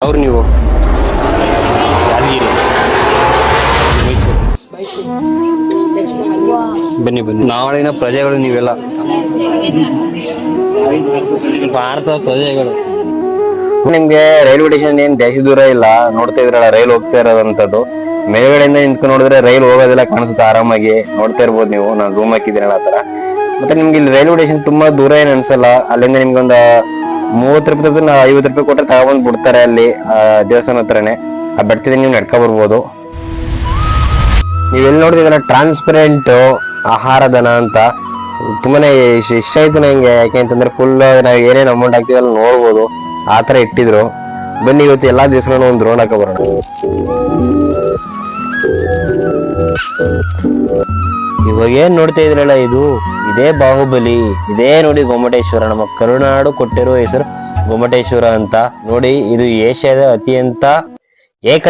ಅವ್ರು ನೀವು ಯಾದಗಿರಿ, ಮೈಸೂರು. ಬನ್ನಿ ಬನ್ನಿ, ನಾಳಿನ ಪ್ರಜೆಗಳು ನೀವೆಲ್ಲ, ಭಾರತದ ಪ್ರಜೆಗಳು. ನಿಮ್ಗೆ ರೈಲ್ವೆ ಸ್ಟೇಷನ್ ಏನ್ ಜಾಸ್ತಿ ದೂರ ಇಲ್ಲ, ನೋಡ್ತಾ ಇದ್ರಲ್ಲ ರೈಲ್ ಹೋಗ್ತಾ ಇರೋದಂತದ್ದು. ಮೇಲ್ಗಡೆಯಿಂದ ನಿಂತ್ಕೊಂಡು ನೋಡಿದ್ರೆ ರೈಲ್ ಹೋಗೋದೆಲ್ಲ ಕಾಣಿಸುತ್ತೆ ಆರಾಮಾಗಿ, ನೋಡ್ತಾ ಇರ್ಬೋದು ನೀವು. ನಾನು ಝೂಮ್ ಹಾಕಿದ್ದೀನಲ್ಲ ಆ ತರ. ಮತ್ತೆ ನಿಮ್ಗೆ ಇಲ್ಲಿ ರೈಲ್ವೆ ಸ್ಟೇಷನ್ ತುಂಬಾ ದೂರ ಏನ್ ಅನ್ಸಲ್ಲ. ಅಲ್ಲಿಂದ ನಿಮ್ಗೆ ಒಂದು 30 ರೂಪಾಯಿ 50 ರೂಪಾಯಿ ಕೊಟ್ಟರೆ ತಗೊಂಡ್ ಬಿಡ್ತಾರೆ ಅಲ್ಲಿ ದೇವಸ್ಥಾನ ಹತ್ರನೇ. ಆ ಬೆಟ್ಟದಿಂದ ನೀವು ನಡ್ಕೊ ಬರ್ಬೋದು. ನೀವೆಲ್ಲಿ ನೋಡಿದಿರಲ್ಲ ಟ್ರಾನ್ಸ್ಪರೆಂಟ್ ಆಹಾರ ಧನ ಅಂತ, ತುಂಬಾನೇ ಇಷ್ಟ ಆಯ್ತು ನಂಗೆ. ಯಾಕೆ ಅಂತಂದ್ರೆ ಫುಲ್ ನಾವ್ ಏನೇನ್ ಅಮೌಂಟ್ ಹಾಕ್ತಿವಲ್ಲ ನೋಡ್ಬೋದು, ಆ ತರ ಇಟ್ಟಿದ್ರು. ಬನ್ನಿ ಇವತ್ತು ಎಲ್ಲಾ ದಿವಸನೂ ಒಂದು ರೋಡ್ ಹಾಕ ಬರೋಣ. ಇವಾಗ ಏನ್ ನೋಡ್ತಾ ಇದ್ರಲ್ಲ, ಇದೇ ಬಾಹುಬಲಿ, ಇದೇ ನೋಡಿ ಗೊಮ್ಮಟೇಶ್ವರ. ನಮ್ಮ ಕರುನಾಡು ಕೊಟ್ಟಿರೋ ಹೆಸರು ಗೊಮ್ಮಟೇಶ್ವರ ಅಂತ. ನೋಡಿ, ಇದು ಏಷ್ಯಾದ ಅತ್ಯಂತ ಏಕ